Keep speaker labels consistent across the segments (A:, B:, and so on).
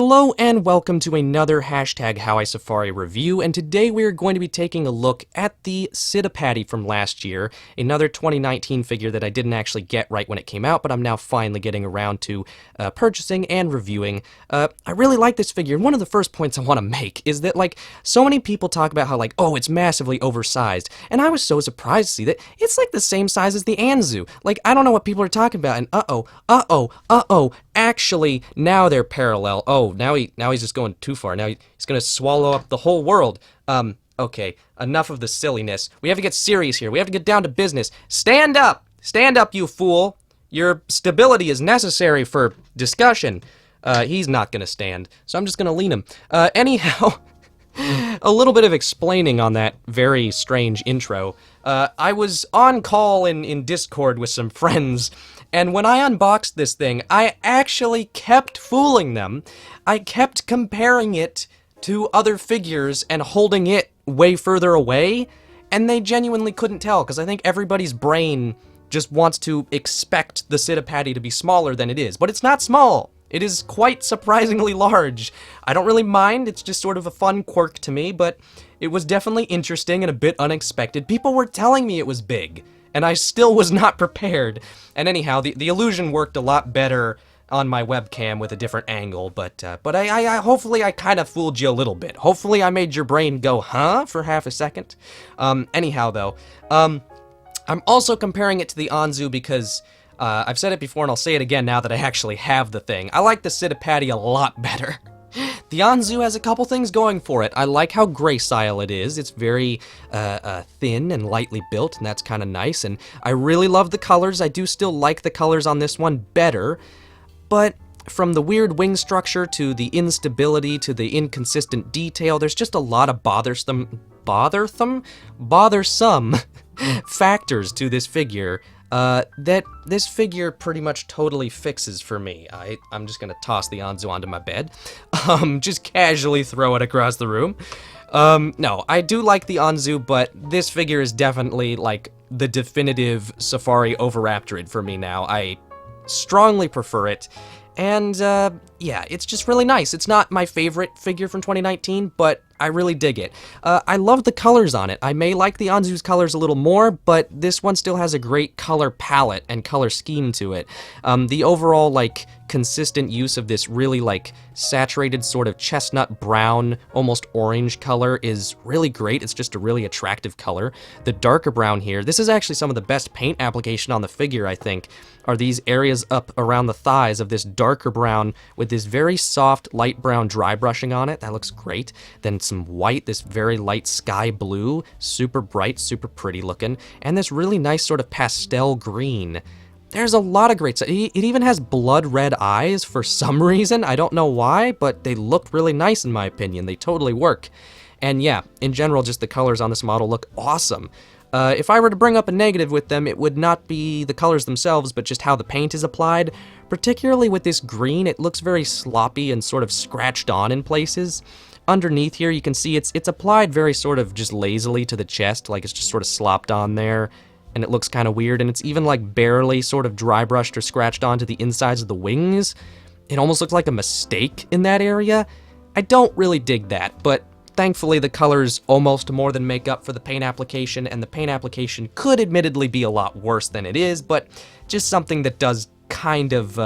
A: Hello and welcome to another #HowISafari review, and today we're going to be taking a look at the Citipati from last year, another 2019 figure that I didn't actually get right when it came out, but I'm now finally getting around to purchasing and reviewing. I really like this figure, and one of the first points I want to make is that, so many people talk about how, oh, it's massively oversized, and I was so surprised to see that it's, the same size as the Anzu. I don't know what people are talking about, and actually, now they're parallel. Oh, now he's just going too far. Now he's gonna swallow up the whole world. Okay, enough of the silliness. We have to get serious here. We have to get down to business. Stand up! Stand up, you fool! Your stability is necessary for discussion. He's not gonna stand, so I'm just gonna lean him. Anyhow, a little bit of explaining on that very strange intro. I was on call in Discord with some friends, and when I unboxed this thing, I actually kept fooling them. I kept comparing it to other figures and holding it way further away, and they genuinely couldn't tell, because I think everybody's brain just wants to expect the Citipati to be smaller than it is, but it's not small. It is quite surprisingly large. I don't really mind, it's just sort of a fun quirk to me, but it was definitely interesting and a bit unexpected. People were telling me it was big, and I still was not prepared. And anyhow, the illusion worked a lot better on my webcam with a different angle, but I hopefully I kind of fooled you a little bit. Hopefully I made your brain go, huh, for half a second. Anyhow, though, I'm also comparing it to the Anzu because I've said it before and I'll say it again now that I actually have the thing. I like the Citipati a lot better. The Anzu has a couple things going for it. I like how gracile it is. It's very thin and lightly built, and that's kind of nice. And I really love the colors. I do still like the colors on this one better, but from the weird wing structure to the instability to the inconsistent detail, there's just a lot of bothersome factors to this figure that this figure pretty much totally fixes for me. I'm just gonna toss the Anzu onto my bed, just casually throw it across the room. No, I do like the Anzu, but this figure is definitely the definitive Safari Oviraptorid for me now. I strongly prefer it, and yeah, it's just really nice. It's not my favorite figure from 2019, but I really dig it. I love the colors on it. I may like the Anzu's colors a little more, but this one still has a great color palette and color scheme to it. The overall, consistent use of this really, saturated sort of chestnut brown, almost orange color is really great. It's just a really attractive color. The darker brown here, this is actually some of the best paint application on the figure, I think, are these areas up around the thighs of this darker brown with this very soft light brown dry brushing on it. That looks great. Then some white, this very light sky blue, super bright, super pretty looking, and this really nice sort of pastel green. There's a lot of great stuff. It even has blood red eyes for some reason. I don't know why, but they look really nice in my opinion. They totally work. And yeah, in general, just the colors on this model look awesome. If I were to bring up a negative with them, it would not be the colors themselves, but just how the paint is applied. Particularly with this green, it looks very sloppy and sort of scratched on in places. Underneath here, you can see it's applied very sort of just lazily to the chest, it's just sort of slopped on there, and it looks kind of weird, and it's even barely sort of dry brushed or scratched onto the insides of the wings. It almost looks like a mistake in that area. I don't really dig that, but thankfully the colors almost more than make up for the paint application, and the paint application could admittedly be a lot worse than it is, but just something that does kind of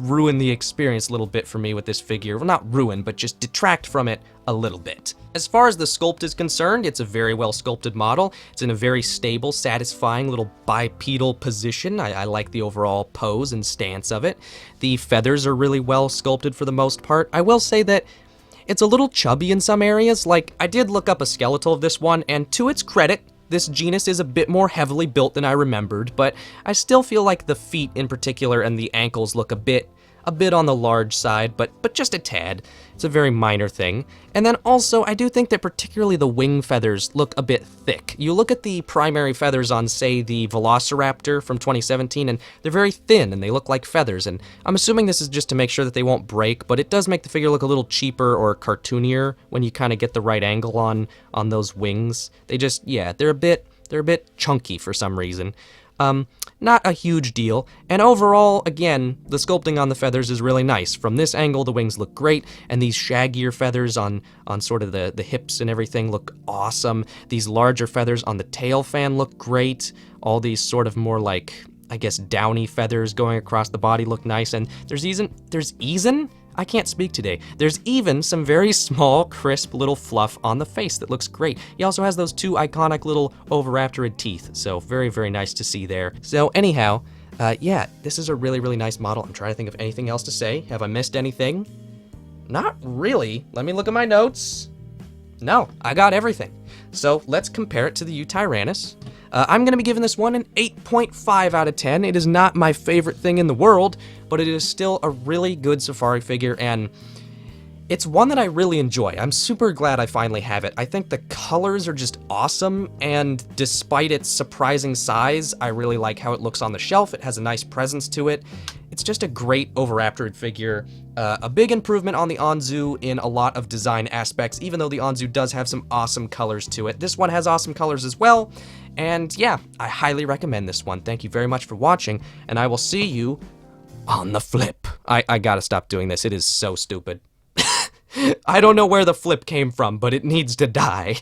A: ruin the experience a little bit for me with this figure. Well, not ruin, but just detract from it a little bit. As far as the sculpt is concerned, it's a very well sculpted model. It's in a very stable, satisfying little bipedal position. I like the overall pose and stance of it. The feathers are really well sculpted for the most part. I will say that it's a little chubby in some areas. I did look up a skeletal of this one, and to its credit, this genus is a bit more heavily built than I remembered, but I still feel like the feet in particular and the ankles look a bit on the large side, but just a tad. It's a very minor thing. And then also, I do think that particularly the wing feathers look a bit thick. You look at the primary feathers on, say, the Velociraptor from 2017, and they're very thin, and they look like feathers, and I'm assuming this is just to make sure that they won't break, but it does make the figure look a little cheaper or cartoonier when you kind of get the right angle on those wings. They just, yeah, they're a bit They're a bit chunky for some reason. Not a huge deal, and overall, again, the sculpting on the feathers is really nice. From this angle, the wings look great, and these shaggier feathers on sort of the hips and everything look awesome. These larger feathers on the tail fan look great. All these sort of more like, I guess, downy feathers going across the body look nice, and there's I can't speak today. There's even some very small, crisp little fluff on the face that looks great. He also has those two iconic little oviraptorid teeth, so very, very nice to see there. So anyhow, yeah, this is a really, really nice model. I'm trying to think of anything else to say. Have I missed anything? Not really. Let me look at my notes. No, I got everything. So let's compare it to the Eutyrannus. I'm going to be giving this one an 8.5 out of 10. It is not my favorite thing in the world, but it is still a really good safari figure, and it's one that I really enjoy. I'm super glad I finally have it. I think the colors are just awesome, and despite its surprising size, I really like how it looks on the shelf. It has a nice presence to it. It's just a great oviraptorid figure. A big improvement on the Anzu in a lot of design aspects, even though the Anzu does have some awesome colors to it. This one has awesome colors as well, and yeah, I highly recommend this one. Thank you very much for watching, and I will see you on the flip. I gotta stop doing this. It is so stupid. I don't know where the flip came from, but it needs to die.